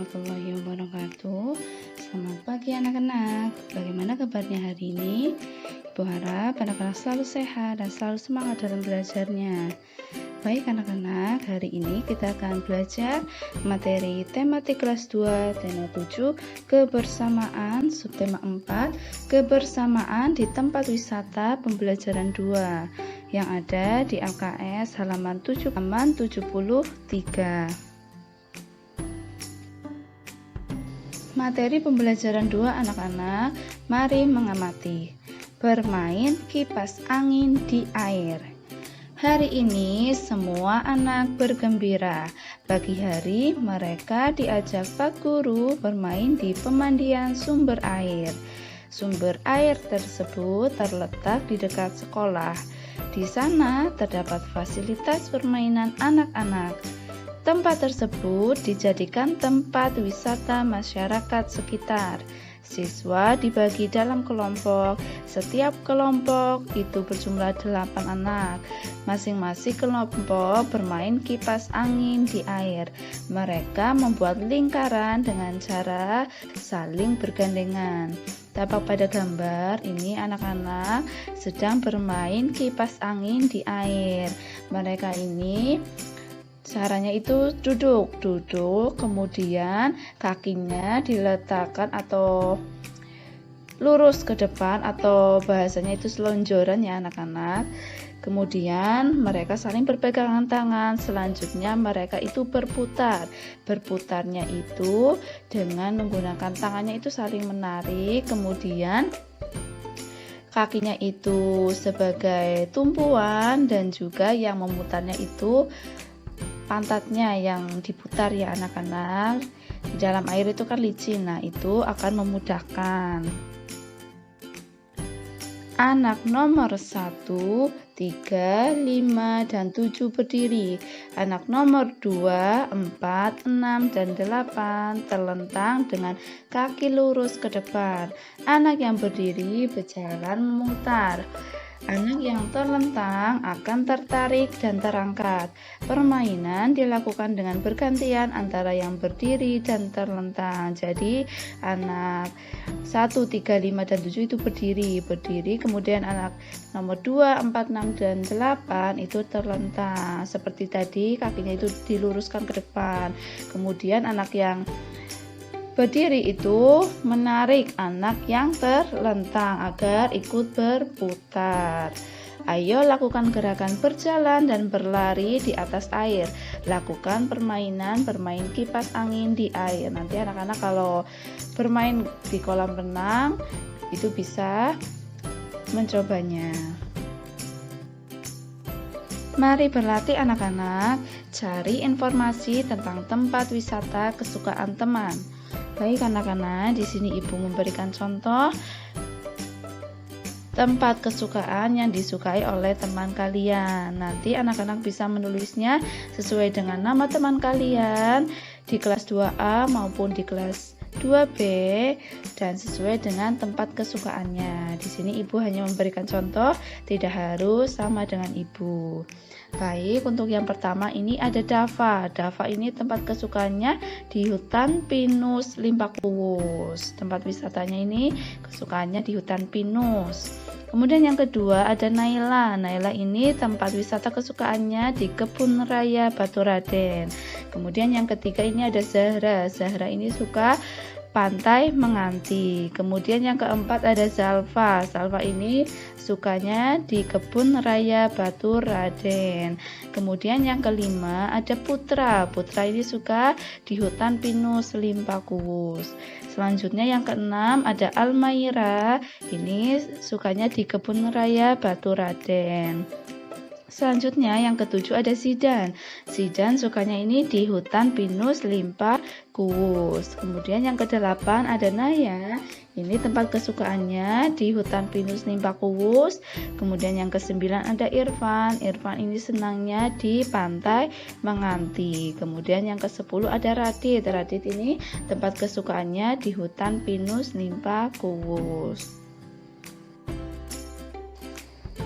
warahmatullahi wabarakatuh. Selamat pagi anak-anak. Bagaimana kabarnya hari ini? Ibu harap anak-anak selalu sehat dan selalu semangat dalam belajarnya. Baik anak-anak, hari ini kita akan belajar materi tematik kelas 2, tema 7, kebersamaan, subtema 4, kebersamaan di tempat wisata pembelajaran 2 yang ada di LKS halaman 73. Materi pembelajaran 2 anak-anak, mari mengamati. Bermain kipas angin di air. Hari ini semua anak bergembira. Pagi hari mereka diajak Pak Guru bermain di pemandian sumber air. Sumber air tersebut terletak di dekat sekolah. Di sana terdapat fasilitas permainan anak-anak. Tempat tersebut dijadikan tempat wisata masyarakat sekitar. Siswa dibagi dalam kelompok. Setiap kelompok itu berjumlah 8 anak. Masing-masing kelompok bermain kipas angin di air. Mereka membuat lingkaran dengan cara saling bergandengan. Tampak pada gambar ini anak-anak sedang bermain kipas angin di air. Mereka ini caranya itu duduk, kemudian kakinya diletakkan atau lurus ke depan atau bahasanya itu selonjoran ya anak-anak. Kemudian mereka saling berpegangan tangan. Selanjutnya mereka itu berputar. Berputarnya itu dengan menggunakan tangannya itu saling menarik. Kemudian kakinya itu sebagai tumpuan dan juga yang memutarnya itu pantatnya yang diputar ya anak-anak. Di dalam air itu kan licin, nah itu akan memudahkan. Anak nomor 1, 3, 5, dan 7 berdiri. Anak nomor 2, 4, 6, dan 8 terlentang dengan kaki lurus ke depan. Anak yang berdiri berjalan memutar. Anak yang terlentang akan tertarik dan terangkat. Permainan dilakukan dengan bergantian antara yang berdiri dan terlentang. Jadi anak 1, 3, 5, dan 7 itu berdiri. Kemudian anak nomor 2, 4, 6, dan 8 itu terlentang. Seperti tadi kakinya itu diluruskan ke depan. Kemudian anak yang berdiri itu menarik anak yang terlentang agar ikut berputar. Ayo lakukan gerakan berjalan dan berlari di atas air. Lakukan bermain kipas angin di air. Nanti anak-anak kalau bermain di kolam renang itu bisa mencobanya. Mari berlatih anak-anak, cari informasi tentang tempat wisata kesukaan teman. Baik anak-anak, di sini ibu memberikan contoh tempat kesukaan yang disukai oleh teman kalian. Nanti anak-anak bisa menulisnya sesuai dengan nama teman kalian di kelas 2A maupun di kelas 2B dan sesuai dengan tempat kesukaannya. Di sini ibu hanya memberikan contoh, tidak harus sama dengan ibu. Baik, untuk yang pertama ini ada Dava. Dava ini tempat kesukaannya di hutan pinus Limpakuwus. Tempat wisatanya ini kesukaannya di hutan pinus. Kemudian yang kedua ada Naila. Naila ini tempat wisata kesukaannya di kebun raya Baturaden. Kemudian yang ketiga ini ada Zahra. Zahra ini suka pantai Menganti. Kemudian yang keempat ada Zalfa. Zalfa ini sukanya di kebun raya Baturaden. Kemudian yang kelima ada Putra. Putra ini suka di hutan pinus Limpakuwus. Selanjutnya yang keenam ada Almaira. Ini sukanya di kebun raya Baturaden. Selanjutnya yang ketujuh ada Zidan. Zidan sukanya ini di hutan pinus Limpakuwus. Kemudian yang kedelapan ada Naya. Ini tempat kesukaannya di hutan pinus Limpakuwus. Kemudian yang kesembilan ada Irfan. Irfan ini senangnya di pantai Menganti. Kemudian yang ke-10 ada Radit. Radit ini tempat kesukaannya di hutan pinus Limpakuwus.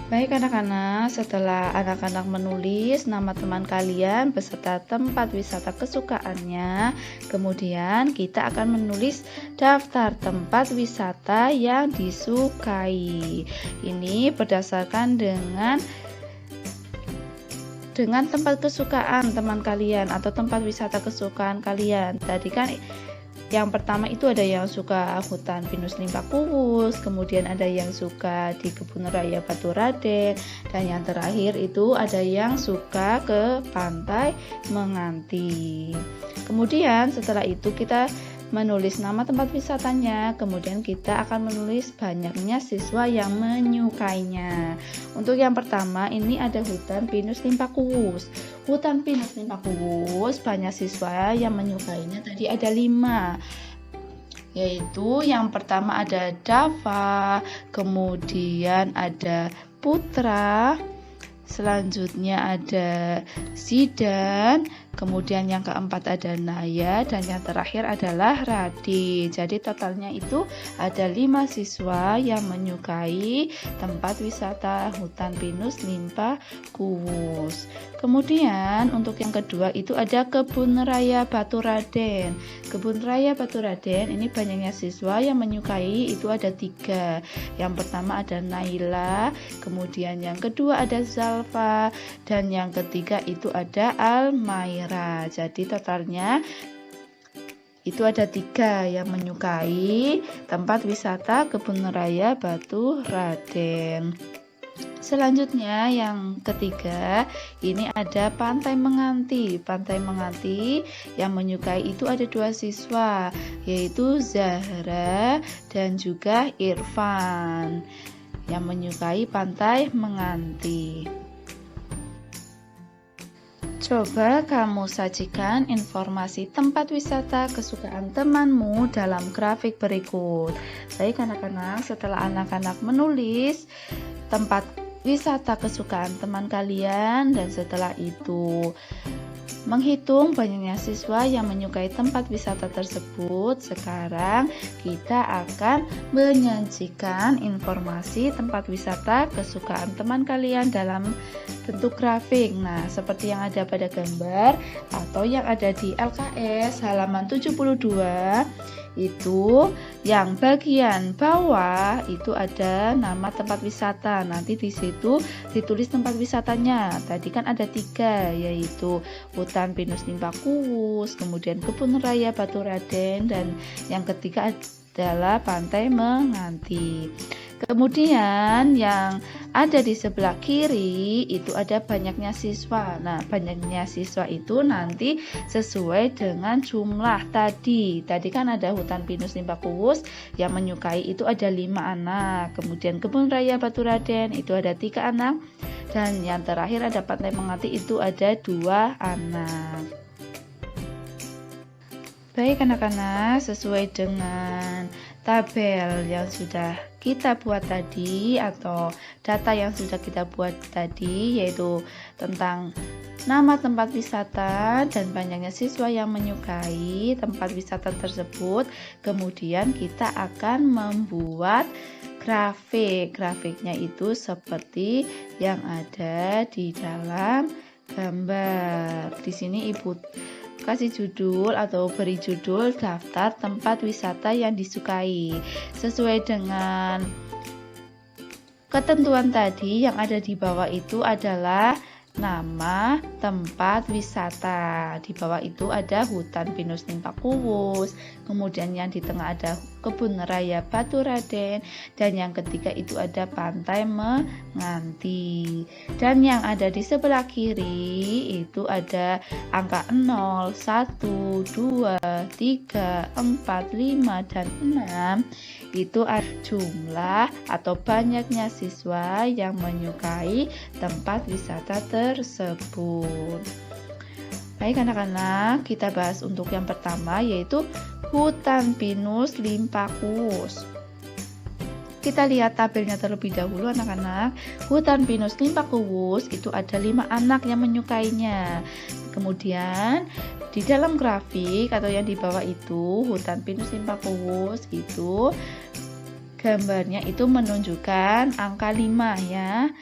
Baik anak-anak, setelah anak-anak menulis nama teman kalian beserta tempat wisata kesukaannya, kemudian kita akan menulis daftar tempat wisata yang disukai. Ini berdasarkan dengan tempat kesukaan teman kalian atau tempat wisata kesukaan kalian. Tadi kan yang pertama itu ada yang suka hutan pinus limpak kuwus, kemudian ada yang suka di kebun raya Baturadèn, dan yang terakhir itu ada yang suka ke pantai Menganti. Kemudian setelah itu kita menulis nama tempat wisatanya, kemudian kita akan menulis banyaknya siswa yang menyukainya. Untuk yang pertama ini ada hutan pinus limpak kuwus. Hutan pinus limpak kuwus banyak siswa yang menyukainya, tadi ada 5, yaitu yang pertama ada Dava, kemudian ada Putra, selanjutnya ada Zidan, kemudian yang keempat ada Naya, dan yang terakhir adalah Radi. Jadi totalnya itu ada 5 siswa yang menyukai tempat wisata hutan pinus limpak kuwus. Kemudian untuk yang kedua itu ada kebun raya Baturadèn. Kebun raya Baturadèn ini banyaknya siswa yang menyukai, itu ada 3. Yang pertama ada Naila, kemudian yang kedua ada Zalfa, dan yang ketiga itu ada Almaira. Jadi totalnya itu ada 3 yang menyukai tempat wisata kebun raya Baturadèn. Selanjutnya yang ketiga ini ada Pantai Menganti. Pantai Menganti yang menyukai itu ada 2 siswa, yaitu Zahra dan juga Irfan yang menyukai Pantai Menganti. Coba kamu sajikan informasi tempat wisata kesukaan temanmu dalam grafik berikut. Baik anak-anak, setelah anak-anak menulis tempat wisata kesukaan teman kalian dan setelah itu menghitung banyaknya siswa yang menyukai tempat wisata tersebut, sekarang kita akan menyajikan informasi tempat wisata kesukaan teman kalian dalam bentuk grafik. Nah, seperti yang ada pada gambar atau yang ada di LKS halaman 72, itu yang bagian bawah itu ada nama tempat wisata. Nanti di situ ditulis tempat wisatanya. Tadi kan ada 3, yaitu hutan pinus limpak kuwus, kemudian kebun raya Baturadèn, dan yang ketiga adalah Pantai Menganti. Kemudian yang ada di sebelah kiri itu ada banyaknya siswa. Nah, banyaknya siswa itu nanti sesuai dengan jumlah tadi. Tadi kan ada hutan pinus limpak kuwus yang menyukai itu ada 5 anak. Kemudian kebun raya Baturadèn itu ada 3 anak. Dan yang terakhir ada Pantai Menganti itu ada 2 anak. Baik anak-anak, sesuai dengan tabel yang sudah kita buat tadi atau data yang sudah kita buat tadi, yaitu tentang nama tempat wisata dan banyaknya siswa yang menyukai tempat wisata tersebut, kemudian kita akan membuat grafiknya itu seperti yang ada di dalam gambar. Di sini Ibu kasih judul atau beri judul daftar tempat wisata yang disukai sesuai dengan ketentuan tadi. Yang ada di bawah itu adalah nama tempat wisata. Di bawah itu ada hutan pinus limpak kuwus, kemudian yang di tengah ada kebun raya Baturadèn, dan yang ketiga itu ada Pantai Menganti. Dan yang ada di sebelah kiri itu ada angka 0, 1, 2, 3, 4, 5, dan 6. Itu ada jumlah atau banyaknya siswa yang menyukai tempat wisata tersebut. Baik anak-anak, kita bahas untuk yang pertama, yaitu hutan pinus limpak kuwus. Kita lihat tabelnya terlebih dahulu anak-anak. Hutan pinus limpak kuwus itu ada 5 anak yang menyukainya. Kemudian di dalam grafik atau yang di bawah itu hutan pinus limpak kuwus itu gambarnya itu menunjukkan angka 5 ya.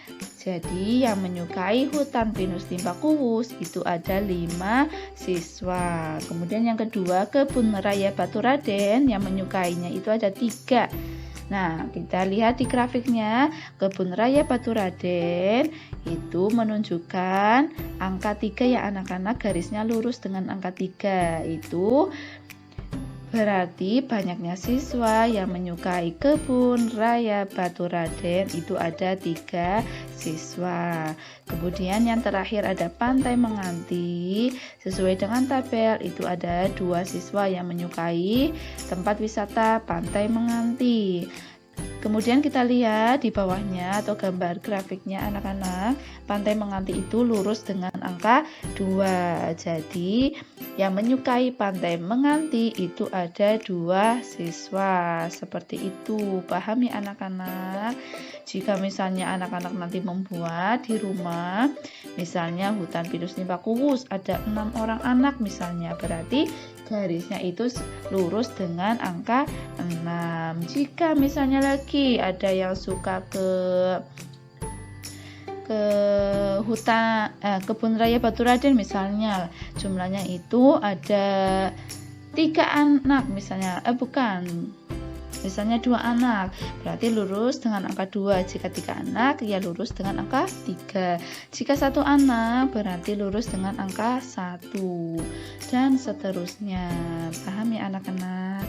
Jadi yang menyukai hutan pinus limpa kuwus itu ada 5 siswa. Kemudian yang kedua, kebun raya Baturaden yang menyukainya itu ada 3. Nah, kita lihat di grafiknya, kebun raya Baturaden itu menunjukkan angka 3 ya anak-anak, garisnya lurus dengan angka 3. Itu berarti banyaknya siswa yang menyukai kebun raya Baturaden itu ada 3 siswa. Kemudian yang terakhir ada Pantai Menganti. Sesuai dengan tabel itu ada 2 siswa yang menyukai tempat wisata Pantai Menganti. Kemudian kita lihat di bawahnya atau gambar grafiknya anak-anak, Pantai Menganti itu lurus dengan angka 2. Jadi yang menyukai Pantai Menganti itu ada 2 siswa. Seperti itu. Paham ya anak-anak? Jika misalnya anak-anak nanti membuat di rumah, misalnya hutan pinus limpa kuwus ada 6 orang anak misalnya, berarti garisnya itu lurus dengan angka 6. Jika misalnya lagi ada yang suka ke hutan kebun raya Baturaden misalnya, jumlahnya itu ada 3 anak misalnya, misalnya 2 anak, berarti lurus dengan angka 2. Jika 3 anak, ya lurus dengan angka 3. Jika 1 anak, berarti lurus dengan angka 1. Dan seterusnya. Paham ya anak-anak?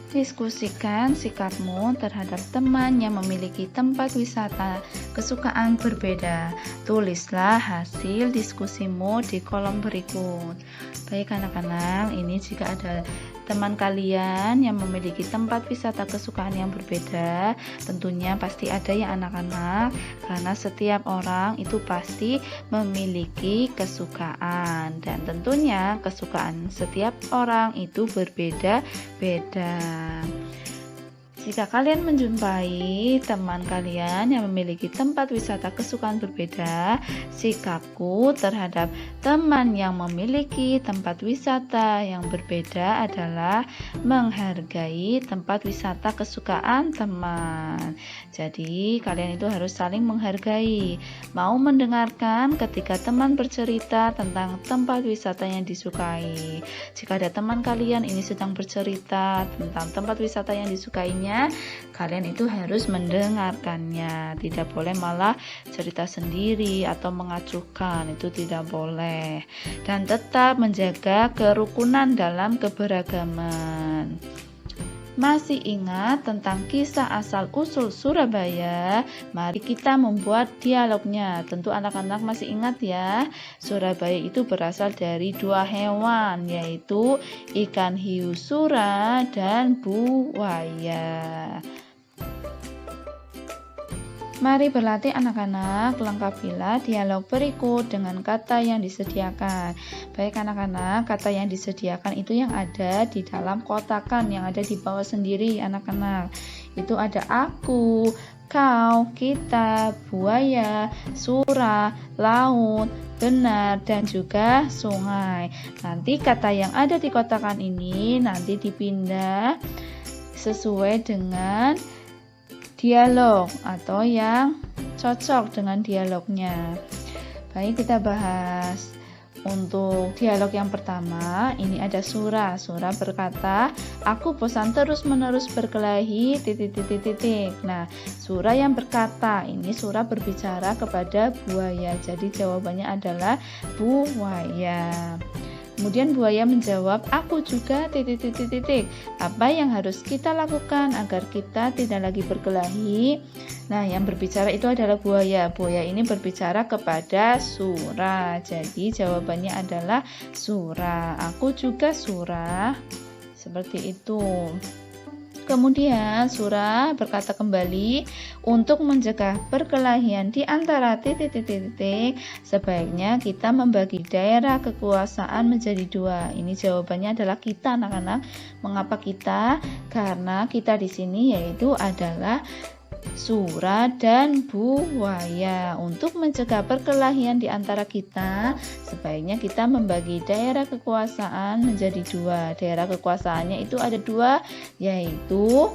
Diskusikan sikapmu terhadap teman yang memiliki tempat wisata kesukaan berbeda. Tulislah hasil diskusimu di kolom berikut. Baik anak-anak, ini jika ada teman kalian yang memiliki tempat wisata kesukaan yang berbeda, tentunya pasti ada ya anak-anak, karena setiap orang itu pasti memiliki kesukaan, dan tentunya kesukaan setiap orang itu berbeda-beda. Jika kalian menjumpai teman kalian yang memiliki tempat wisata kesukaan berbeda, sikapku terhadap teman yang memiliki tempat wisata yang berbeda adalah menghargai tempat wisata kesukaan teman. Jadi, kalian itu harus saling menghargai. Mau mendengarkan ketika teman bercerita tentang tempat wisata yang disukai. Jika ada teman kalian ini sedang bercerita tentang tempat wisata yang disukainya, kalian itu harus mendengarkannya. Tidak boleh malah cerita sendiri atau mengacuhkan, itu tidak boleh. Dan tetap menjaga kerukunan dalam keberagaman. Masih ingat tentang kisah asal-usul Surabaya? Mari kita membuat dialognya. Tentu anak-anak masih ingat ya, Surabaya itu berasal dari 2 hewan, yaitu ikan hiu sura dan buaya. Mari berlatih anak-anak, lengkapilah dialog berikut dengan kata yang disediakan. Baik anak-anak, kata yang disediakan itu yang ada di dalam kotakan yang ada di bawah sendiri anak-anak. Itu ada aku, kau, kita, buaya, sura, laut, benar, dan juga sungai. Nanti kata yang ada di kotakan ini nanti dipindah sesuai dengan dialog atau yang cocok dengan dialognya. Baik, kita bahas. Untuk dialog yang pertama, ini ada Sura. Sura berkata, aku bosan terus-menerus berkelahi, Nah, Sura yang berkata, ini Sura berbicara kepada buaya. Jadi jawabannya adalah buaya. Kemudian buaya menjawab, aku juga, Apa yang harus kita lakukan agar kita tidak lagi berkelahi? Nah, yang berbicara itu adalah buaya. Buaya ini berbicara kepada Sura. Jadi jawabannya adalah Sura. Aku juga Sura. Seperti itu. Kemudian Sura berkata kembali, untuk mencegah perkelahian di antara sebaiknya kita membagi daerah kekuasaan menjadi 2. Ini jawabannya adalah kita anak-anak. Mengapa kita? Karena kita di sini yaitu adalah Sura dan buaya. Untuk mencegah perkelahian di antara kita, sebaiknya kita membagi daerah kekuasaan menjadi dua. Daerah kekuasaannya itu ada dua, yaitu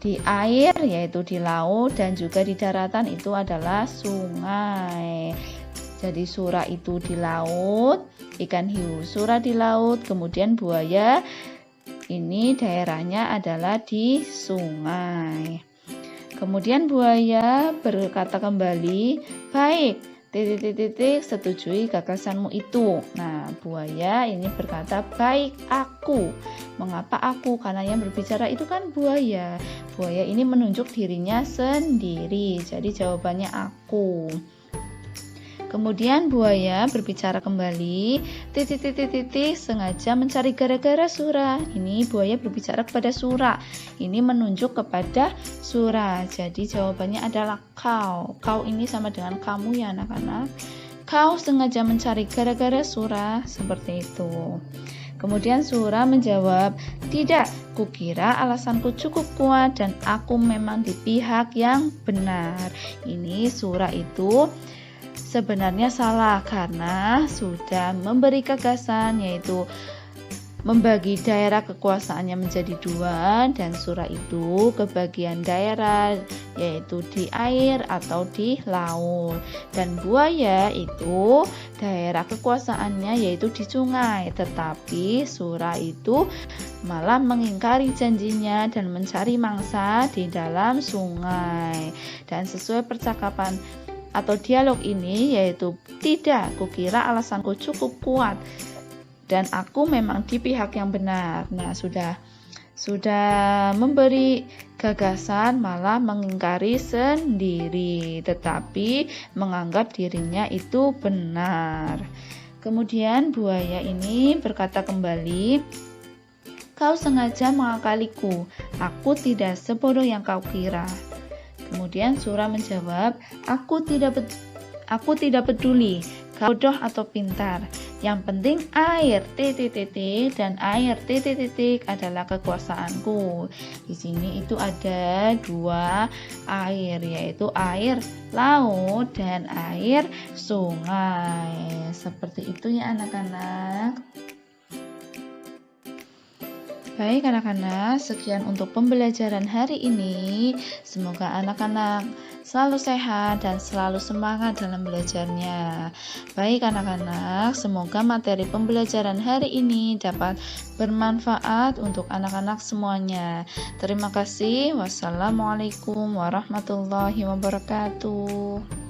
di air, yaitu di laut, dan juga di daratan itu adalah sungai. Jadi sura itu di laut, ikan hiu sura di laut, kemudian buaya ini daerahnya adalah di sungai. Kemudian buaya berkata kembali, "Baik, setujui gagasanmu itu." Nah, buaya ini berkata, "Baik, aku." Mengapa aku? Karena yang berbicara itu kan buaya. Buaya ini menunjuk dirinya sendiri. Jadi jawabannya aku. Kemudian buaya berbicara kembali, sengaja mencari gara-gara Sura. Ini buaya berbicara kepada Sura. Ini menunjuk kepada Sura. Jadi jawabannya adalah kau. Kau ini sama dengan kamu ya anak-anak. Kau sengaja mencari gara-gara Sura, seperti itu. Kemudian Sura menjawab, "Tidak, kukira alasanku cukup kuat dan aku memang di pihak yang benar." Ini Sura itu sebenarnya salah karena sudah memberi gagasan, yaitu membagi daerah kekuasaannya menjadi dua, dan Sura itu kebagian daerah yaitu di air atau di laut, dan buaya itu daerah kekuasaannya yaitu di sungai. Tetapi Sura itu malah mengingkari janjinya dan mencari mangsa di dalam sungai. Dan sesuai percakapan atau dialog ini yaitu, "Tidak, kukira alasanku cukup kuat dan aku memang di pihak yang benar." Nah, sudah memberi gagasan malah mengingkari sendiri, tetapi menganggap dirinya itu benar. Kemudian buaya ini berkata kembali, "Kau sengaja mengakaliku, aku tidak sebodoh yang kau kira." Kemudian Sura menjawab, aku tidak peduli kau bodoh atau pintar. Yang penting air dan air adalah kekuasaanku. Di sini itu ada dua air, yaitu air laut dan air sungai. Seperti itu ya anak-anak. Baik anak-anak, sekian untuk pembelajaran hari ini. Semoga anak-anak selalu sehat dan selalu semangat dalam belajarnya. Baik anak-anak, semoga materi pembelajaran hari ini dapat bermanfaat untuk anak-anak semuanya. Terima kasih. Wassalamualaikum warahmatullahi wabarakatuh.